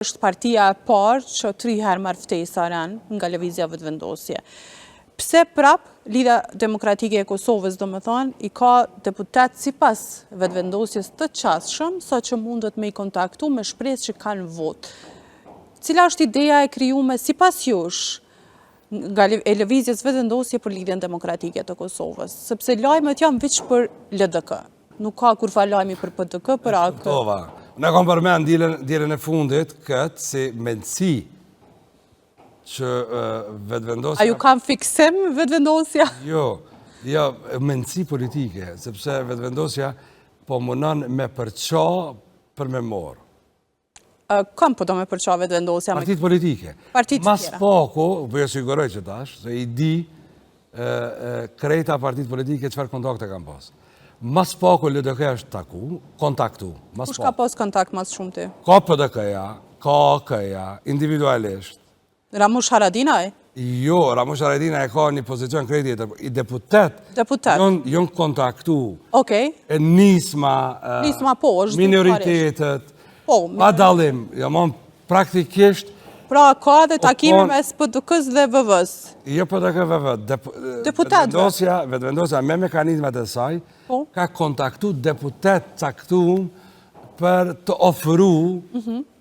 Është partia e parë që 3 herë marrë ftesa nga lëvizja vetëvendosje. Pse prap Lidhja Demokratike e Kosovës, domethënë, i ka deputet sipas vetëvendosjes të qasshëm, sa që mundet me i kontaktu me shpresë që kanë votë. Cila është ideja e krijuar sipas jush nga e lëvizjes vetëvendosje për Lidhjen Demokratike të Kosovës? Sepse lajmet janë veç për LDK. Nuk ka kur fa lajmi për PDK, për AK. Në kom përmen djelën e fundit këtë si mendësi që vetëvendosja... A ju kam fiksim vetëvendosja? Jo, mendësi politike, sepse vetëvendosja po munon me përqa për me morë. Kam po do me përqa vetëvendosja? Partit politike. Mas poko, bëjë siguroj që tash, se i di krejta partit politike qëfar kontakte kam pas. Mas poko LDK është kontaktu. Kush ka pas kontakt mas shumë ti? Ka PDK-ja, ka AK-ja, individualisht. Ramush Haradinaj? Jo, Ramush Haradinaj ka një pozicion krejti i deputet. Deputet? Jonë kontaktu. Okej. Nisma, minoritetet, pa dalim, jamon praktikisht. Pra ka dhe takime mes PDK-s dhe VV-s? Jo PDK VV, vetëvendosja me mekanizmat e saj, ka kontaktu deputet caktum për të ofru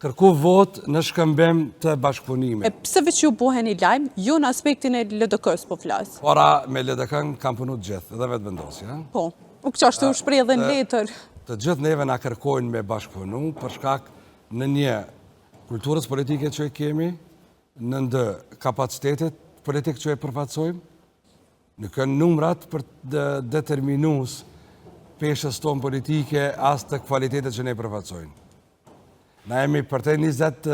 kërku vot në shkëmbim të bashkëpunimit. Pse veç ju buhen i lajmë, ju në aspektin e LDK-s po flasë? Ora, me LDK-n kam punu gjithë, edhe vetëvendosja. Po, u qashtu u shprej edhe në letër. Të gjithë neve nga kërkojnë me bashkëpunu, përshkak në një kulturës politike që e kemi, në ndë kapacitetet politike që e përfatsojmë, në kënë numrat për determinus peshës tonë politike as të kvalitetet që ne përfatsojnë. Na jemi për te 20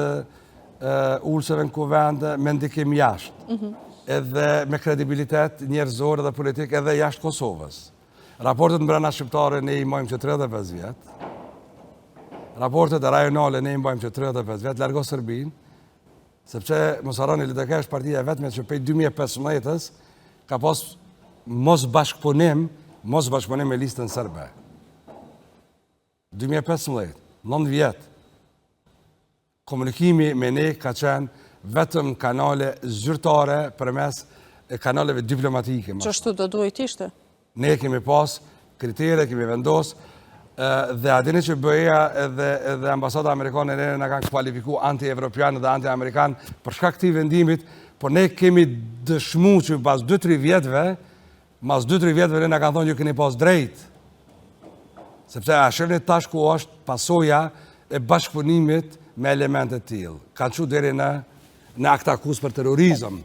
ullësëve në kuvendë me ndikim jashtë, edhe me kredibilitet njerëzore dhe politikë edhe jashtë Kosovës. Raportet në brenda shqiptare ne i mojmë që 35 vjetë, raportet e rajonale ne i mbajmë që 35 vjetë, largo Sërbin, sepse Mosarani LDK është partia vetme që pej 2015-ës ka pas mos bashkëpunim me listën sërbe. 2015, 9 vjetë, komunikimi me ne ka qenë vetëm kanale zyrtare përmes kanaleve diplomatike. Qështu do duhet ishte? Ne kemi pas kritere, kemi vendosë, dhe adini që bëja edhe ambasada amerikane në kanë kualifiku anti-evropian dhe anti-amerikan për shkak këtij vendimit, por ne kemi dëshmu që pas 2-3 vjetëve, ne në kanë thonë ju keni pas drejt. Sepse a shërni tash ku është pasoja e bashkëpunimit me elementet tillë. Kanë që deri në akt akus për terrorizëm.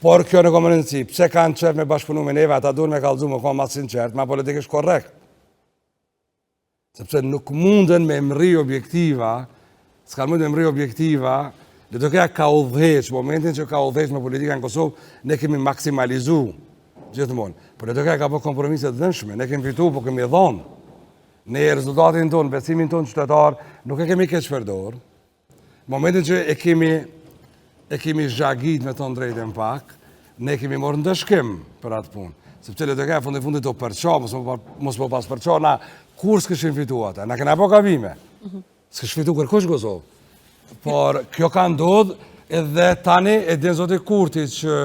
Por kjo në komunënësi, pse kanë qef me bashkëpunu me neve, ata duhet me kallëzu me konë matë sinqert, ma politikisht korrekt. Sepse nuk munden me mri objektiva, s'kan mund me mri objektiva, dhe të kja ka udheq, momentin që ka udheq me politika në Kosovë, ne kemi maksimalizu gjithmonë. Por dhe të kja ka po kompromiset dënshme, ne kemi fitu, po kemi dhonë. Ne rezultatin tonë, besimin tonë qytetar, nuk e kemi keq përdor. Momentin që e kemi zhagit me tonë drejtën pak, ne kemi morë ndëshkim për atë punë. Sepse le të kja fundit të përqa, mos po pas përqa, na kur s'këshim fitu ata, na kena po kavime. S'kësh fitu kërkush Kosovë. Por kjo ka ndodhë edhe tani e din zoti Kurti që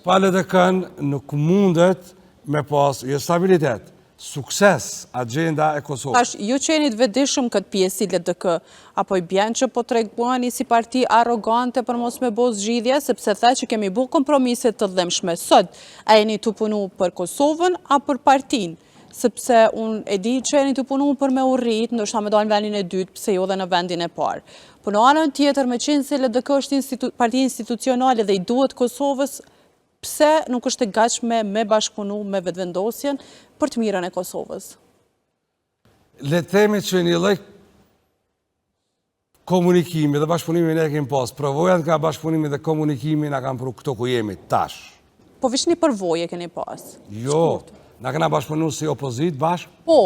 pa LDK-n nuk mundet me pas stabilitet, sukses, agenda e Kosovë. Tash, ju qenit vedishëm këtë pjesi LDK, apo i bjen që po tregbuani si parti arrogante për mos me bo zgjidhje, sepse the që kemi bu kompromiset të dhemshme. Sot, a jeni të punu për Kosovën, a për partinë? Sepse unë e di që jeni të punu për me urrit, ndoshta me dojnë vendin e dytë, pse jo dhe në vendin e parë. Por në anën tjetër, me qenë se LDK është parti institucionale dhe i duhet Kosovës, pse nuk është e gatshme me bashkëpunu me vetëvendosjen për të mirën e Kosovës? Le të themi që një lloj komunikimi dhe bashkëpunimi ne kemi pas. Përvojat nga bashkëpunimi dhe komunikimi na kanë pru këto ku jemi tash. Po veç një përvojë keni pas? Jo. Na këna bashkëpunu si opozit bashkë? Po,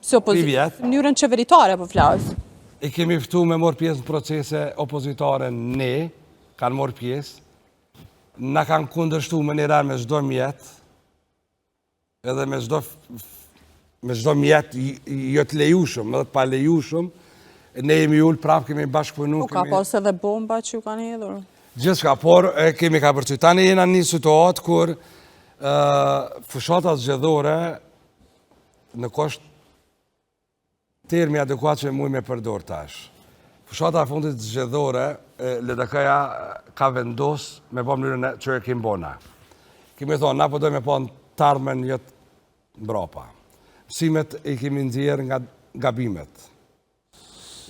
si opozit. Në mënyrën qeveritare po flasë. E kemi ftu me morë pjesë në procese opozitare ne, kanë morë pjesë. Na kanë kundërshtu me njëra me çdo mjet, edhe me çdo mjet jo të lejushëm, edhe të pa lejushëm, ne jemi ullë prapë, kemi bashkëpunu. Po ka pas edhe bomba që ju kanë hedhur? Gjithçka, por kemi ka përcy. Tani jena një situatë kur fushatat zgjedhore nuk është termi adekuat që muj me përdor tash. Fushata fundit zgjedhore, LDK-ja ka vendos me po mënyrën që e kim bona. Kemi thonë, na po dojmë me po në tarmen jetë mbrapa. Mësimet i kemi nxjerrë nga gabimet.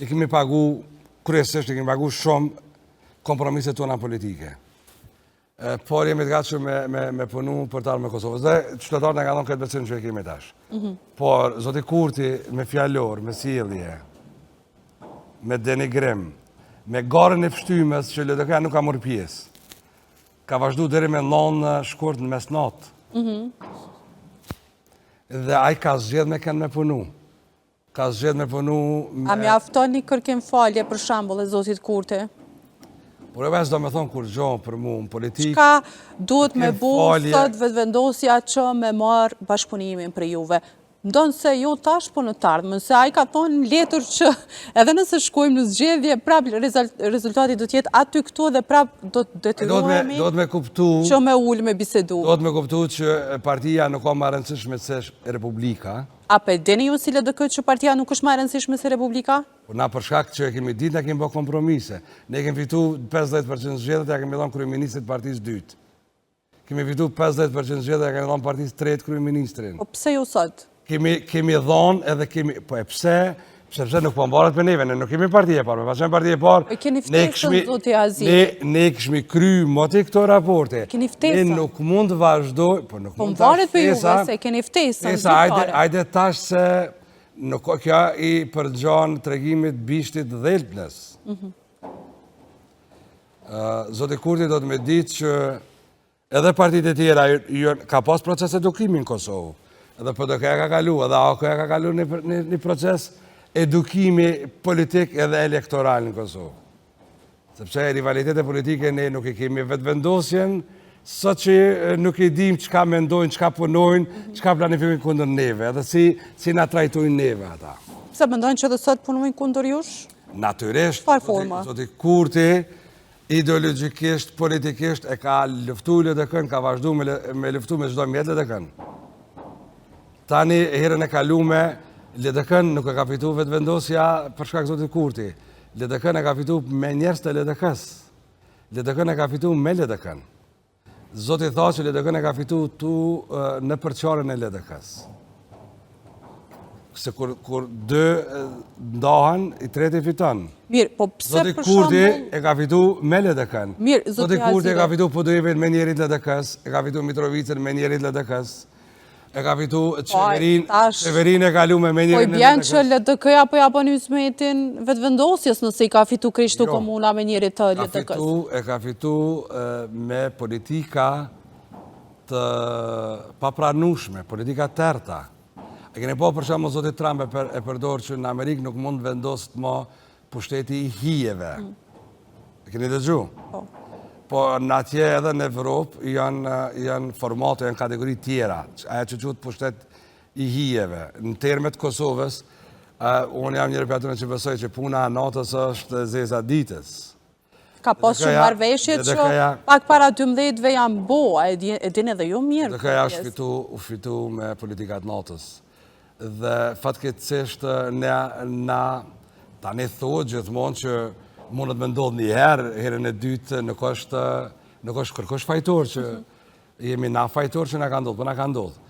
I kemi pagu, kryesisht i kemi pagu shumë kompromiset tona politike. Por jemi të gatshëm me punu për tarë me Kosovës. Dhe qytetarët nga thonë këtë besim që e kemi tash. Por, zoti Kurti, me fjallor, me sjellje, me denigrim, me garën e pështymës që LDK nuk ka marrë pjesë, ka vazhdu deri me 9 shkurt në mesnatë. Dhe ai ka zgjedh me kënë me punu. Ka zgjedh me punu... A mjafton një kërkim falje për shembull e zotit Kurti? Por e veç do me thonë kur gjohën për mu në politikë... Çka duhet me bu sot vetëvendosja që me marë bashkëpunimin për juve? Ndonë se ju tash po në tardhmën, se ai ka thonë në letër që edhe nëse shkojmë në zgjedhje, prapë rezultati do t'jetë aty këtu dhe prapë do të detyrohemi që me ullë me bisedu. Do të me kuptu që partia nuk ka më rëndësishme se Republika. A pe deni ju si LDK që partia nuk është më rëndësishme se Republika? Na për shkak që kemi ditë, ne kemi bërë kompromise. Ne kemi fitu 50% zgjedhjet, ja kemi dhënë kryeministrit partisë dytë. Kemi fitu 50% zgjedhjet, ja kemi dhënë partisë tretë kryeministrin. Po pse ju sot? Kemi dhënë edhe kemi... Po e pse? Sepse nuk po mbaret për neve, ne nuk kemi partije parë. Me pasën partije parë... E keni ftesën, zoti Aziz. Ne këshmi kry moti këto raporte. Keni ftesën. Ne nuk mund të vazhdoj... Po mbaret për juve, se keni ftesën. Ajde tash se... Nuk kja i përgjan tregimit bishtit dhelpnes. Zoti Kurti do të me ditë që edhe partit e tjera ka pas proces edukimi në Kosovë. Edhe PDK-ja ka kalu, edhe AKO-ja ka kalu një proces edukimi politik edhe elektoral në Kosovë. Sepse rivalitete politike ne nuk i kemi vetëvendosjen, sot që nuk i dim çka mendojnë, çka punojnë, çka planifikojnë kundër neve, edhe si na trajtojnë neve ata. Pse mendojnë që edhe sot punojnë kundër jush? Natyrisht, zoti Kurti, ideologjikisht, politikisht, e ka luftu LDK-n, ka vazhdu me luftu me çdo mjet LDK-n. Tani, herën e kalume, LDK-n nuk e ka fitu vetëvendosja për shkak zotit Kurti. LDK-n e ka fitu me njerëz të LDK-s. LDK-n e ka fitu me LDK-n. Zoti tha që LDK-n e ka fitu tu në përqarën e LDK-s. Se kur dë ndahen, i treti fiton. Mirë, po pse për Zoti Kurti e ka fitu me LDK-n. Zoti Kurti e ka fitu Podujevin me njerit LDK-s, e ka fitu Mitrovicën me njerit LDK-s, e ka fitu qeverin e kalu me njerit LDK-s. Po i bjen që LDK-ja po ja bën hysmetin vetëvendosjes nëse i ka fitu Krishtu Komuna me njerit të LDK-s. E ka fitu me politika të papranushme, politika terta. E keni po për shembull zotit Trump e përdor që në Amerikë nuk mund vendosë të më pushteti i hijeve. E keni dëgju? Po në atje edhe në Evropë janë formate, janë kategori tjera. Aja që quhet pushtet i hijeve. Në termet Kosovës, unë jam njëri për atyre që besoj që puna natës është zeza ditës. Ka pas shumë marrëveshje që pak para 12-ve janë bo, e dini edhe ju mirë. LDK-ja është fitu me politikat natës. Dhe fatkeqësisht na tani thuhet gjithmonë që mundet me ndodhë një herën e dytë nuk është kërkosh fajtor që jemi na fajtor që na ka ndodhë, po na ka ndodhë.